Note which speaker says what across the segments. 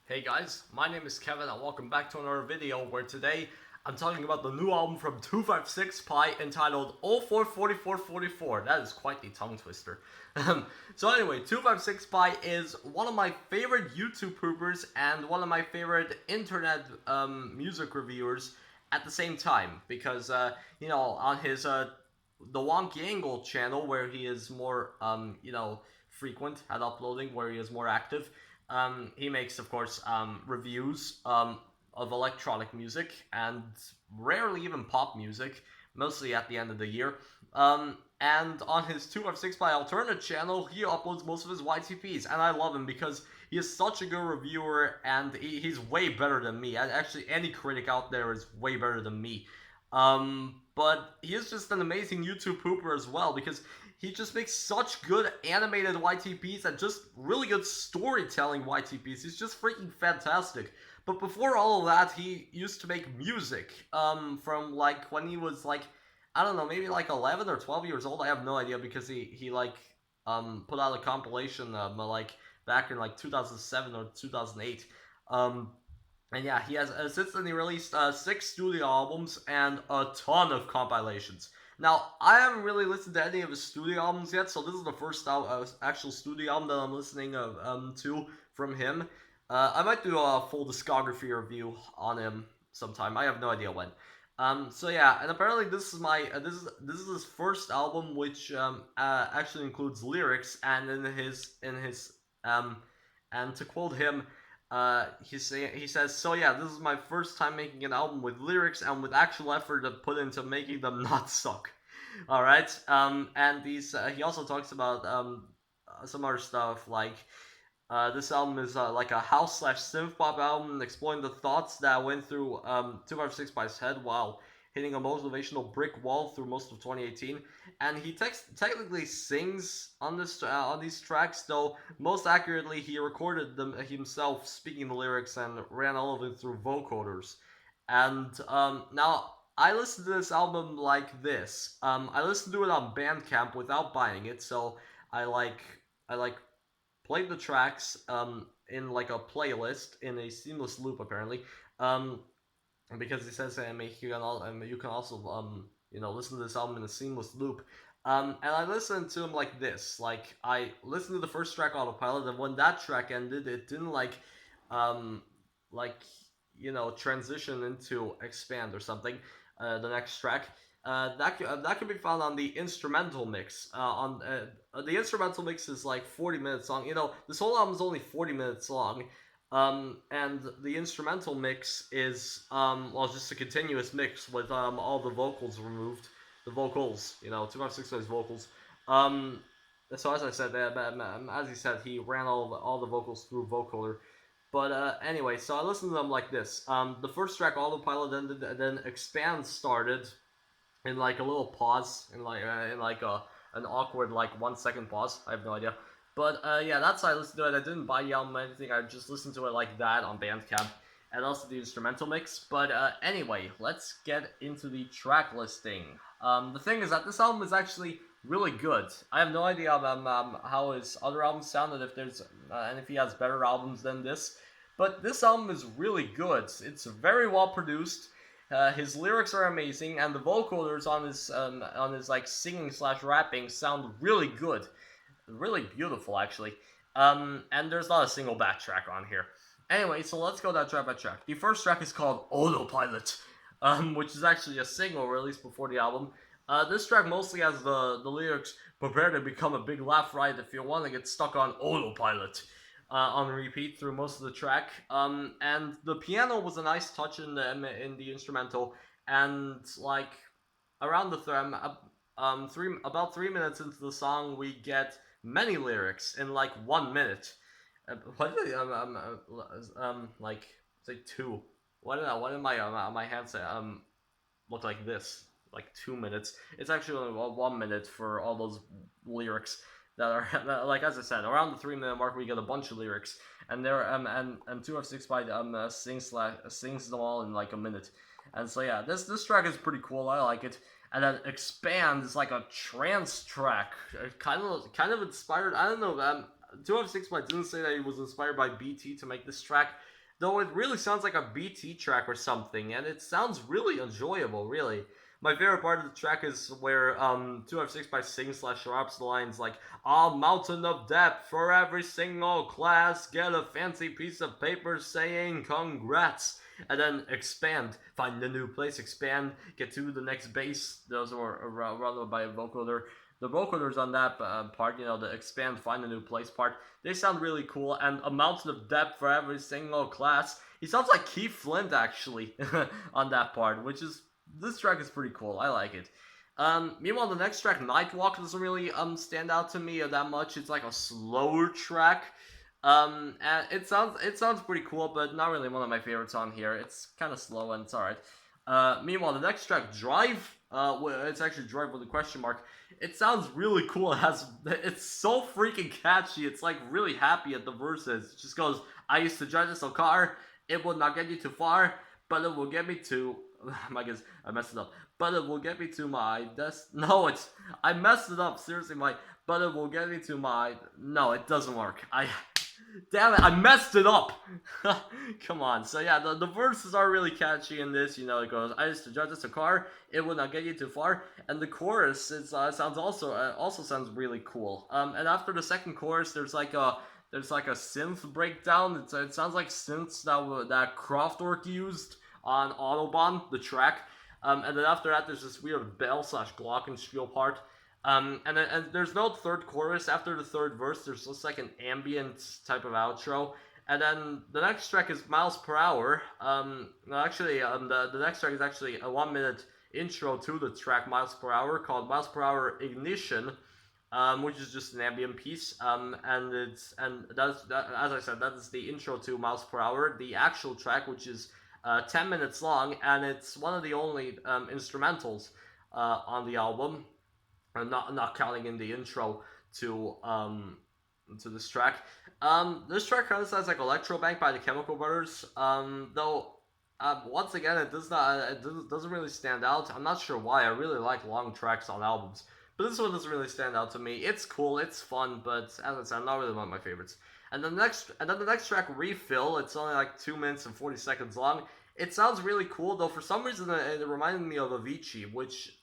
Speaker 1: Hey guys, my name is Kevin and welcome back to another video where today I'm talking about the new album from 256 Pi entitled 044444. That is quite the tongue twister. So anyway, 256 Pi is one of my favorite YouTube poopers and one of my favorite internet music reviewers at the same time because, on his the Wonky Angle channel where he is more, frequent at uploading, where he is more active. He makes, of course, reviews of electronic music and rarely even pop music, mostly at the end of the year. And on his 256 by Alternate channel, he uploads most of his YTPs, and I love him because he is such a good reviewer, and he's way better than me. Actually, any critic out there is way better than me. But he is just an amazing YouTube pooper as well because he just makes such good animated YTPs and just really good storytelling YTPs. He's just freaking fantastic. But before all of that, he used to make music from like when he was like, I don't know, maybe like 11 or 12 years old. I have no idea because he like put out a compilation like back in like 2007 or 2008. And yeah, he has since then he released 6 studio albums and a ton of compilations. Now, I haven't really listened to any of his studio albums yet, so this is the first actual studio album that I'm listening to from him. I might do a full discography review on him sometime. I have no idea when. So yeah, and apparently this is this is his first album, which actually includes lyrics, and um, and to quote him, he says, "So yeah, this is my first time making an album with lyrics and with actual effort to put into making them not suck." All right. And he also talks about some other stuff like this album is like a house slash synth pop album exploring the thoughts that went through 256 by's head while hitting a motivational brick wall through most of 2018. And he technically sings on on these tracks, though most accurately he recorded them himself, speaking the lyrics and ran all of it through vocoders. And now I listened to this album like this. I listened to it on Bandcamp without buying it, so I like I like played the tracks in like a playlist in a seamless loop apparently. Um, because he says you can also listen to this album in a seamless loop. And I listened to him like this. Like I listened to the first track Autopilot, and when that track ended, it didn't um, like transition into expand or something. The next track. That can be found on the instrumental mix. On The instrumental mix is like 40 minutes long. This whole album is only 40 minutes long. And the instrumental mix is just a continuous mix with all the vocals removed. The vocals, 256 vocals. Um, so as I said, as he said, he ran all the vocals through vocoder. But anyway, so I listened to them like this. The first track, Autopilot, ended, and then Expand started in like a little pause, in like an awkward like 1 second pause. I have no idea. But yeah, that's how I listened to it. I didn't buy the album or anything. I just listened to it like that on Bandcamp, and also the instrumental mix. But anyway, let's get into the track listing. The thing is that this album is actually really good. I have no idea how his other albums sounded, if there's and if he has better albums than this. But this album is really good. It's very well produced. His lyrics are amazing, and the vocoders on his like singing slash rapping sound really good, really beautiful actually. And there's not a single bad track on here. Anyway, so let's go that track by track. The first track is called Autopilot, which is actually a single released before the album. This track mostly has the lyrics "Prepare to become a big laugh ride if you want to get stuck on autopilot." On repeat through most of the track. And the piano was a nice touch in the instrumental. And like around the about 3 minutes into the song, we get many lyrics in like 1 minute. What did like say two? What did my hand say? Look like this, like 2 minutes. It's actually only 1 minute for all those lyrics that are like, as I said, around the 3 minute mark we get a bunch of lyrics, and there and 256 by sings them all in like a minute, and so yeah, this track is pretty cool. I like it. And then Expand is like a trance track, kind of inspired. I don't know. 256 Ply didn't say that he was inspired by BT to make this track, though it really sounds like a BT track or something, and it sounds really enjoyable, really. My favorite part of the track is where 256 Ply sings/raps the lines like, "A mountain of depth for every single class, get a fancy piece of paper saying congrats." And then expand, find a new place, expand, get to the next base. Those were run by a vocoder. The vocoders on that part, the expand, find a new place part, they sound really cool. And a mountain of depth for every single class. He sounds like Keith Flint actually on that part, which is, this track is pretty cool. I like it. Meanwhile, the next track, Nightwalk, doesn't really stand out to me that much. It's like a slower track. And it sounds pretty cool, but not really one of my favorites on here. It's kind of slow and it's alright. Meanwhile, the next track, Drive, it's actually Drive with a question mark. It sounds really cool. It's so freaking catchy. It's like really happy at the verses. It just goes, "I used to drive this car. It would not get you too far, but it will get me to." I guess I messed it up. But it will get me to my No, I messed it up. Seriously, but it will get me to my. No, it doesn't work. Damn it, I messed it up! Come on. So yeah, the verses are really catchy in this. It goes, "I used to drive this car, it would not get you too far." And the chorus sounds also sounds really cool. And after the second chorus, there's like a synth breakdown. It sounds like synths that Kraftwerk used on Autobahn, the track. And then after that, there's this weird bell/glockenspiel part. And there's no third chorus. After the third verse, there's just like an ambient type of outro. And then the next track is Miles Per Hour. The next track is actually a 1 minute intro to the track Miles Per Hour, called Miles Per Hour Ignition, which is just an ambient piece. And as I said, that is the intro to Miles Per Hour. The actual track, which is 10 minutes long, and it's one of the only instrumentals on the album. Not counting in the intro to this track. This track kind of sounds like Electrobank by the Chemical Brothers. Though once again, it doesn't really stand out. I'm not sure why. I really like long tracks on albums, but this one doesn't really stand out to me. It's cool, it's fun, but as I said, not really one of my favorites. And then the next track, Refill. It's only like 2 minutes and 40 seconds long. It sounds really cool, though for some reason it reminded me of Avicii, which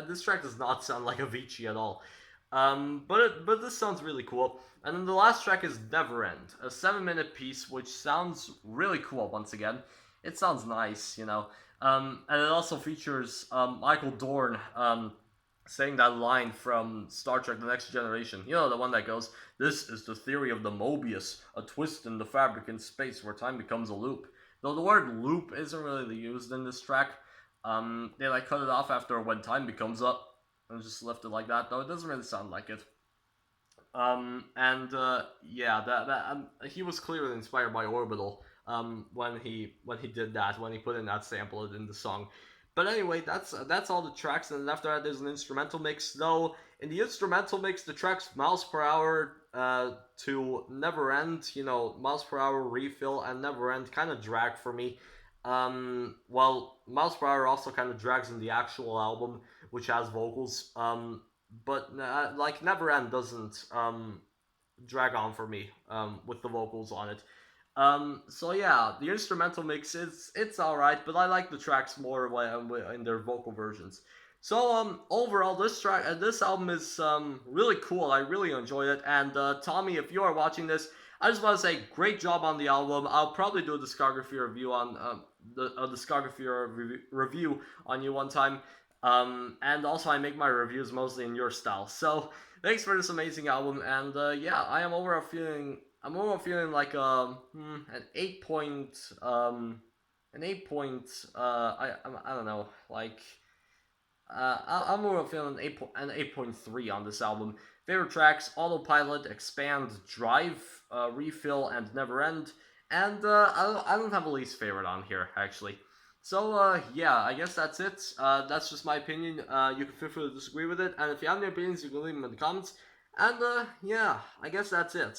Speaker 1: this track does not sound like Avicii at all. But this sounds really cool. And then the last track is Neverend, a 7-minute piece, which sounds really cool once again. It sounds nice, And it also features Michael Dorn saying that line from Star Trek The Next Generation. The one that goes, "This is the theory of the Mobius, a twist in the fabric in space where time becomes a loop." Though the word loop isn't really used in this track. They cut it off after "when time becomes up" and just left it like that, though it doesn't really sound like it. He was clearly inspired by Orbital when he did that, when he put in that sample in the song. But anyway, that's all the tracks, and then after that there's an instrumental mix. Though in the instrumental mix, the tracks Miles Per Hour to Neverend, Miles Per Hour, Refill, and Neverend kind of drag for me. Miles Per Hour also kind of drags in the actual album, which has vocals. But Neverend doesn't drag on for me with the vocals on it. So yeah, the instrumental mix it's alright, but I like the tracks more in their vocal versions. So overall, this album is really cool. I really enjoyed it. And Tommy, if you are watching this, I just want to say great job on the album. I'll probably do a discography review on review on you one time. And also I make my reviews mostly in your style. So thanks for this amazing album. And yeah, I'm overall feeling like an 8 point I don't know, like I'm more feeling an 8.3 on this album. Favorite tracks: Autopilot, Expand, Drive, Refill, and Neverend. And I don't have a least favorite on here actually. So yeah, I guess that's it. That's just my opinion. You can feel free to disagree with it, and if you have any opinions, you can leave them in the comments. And yeah, I guess that's it.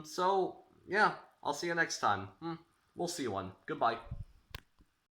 Speaker 1: So yeah, I'll see you next time. We'll see you one. Goodbye.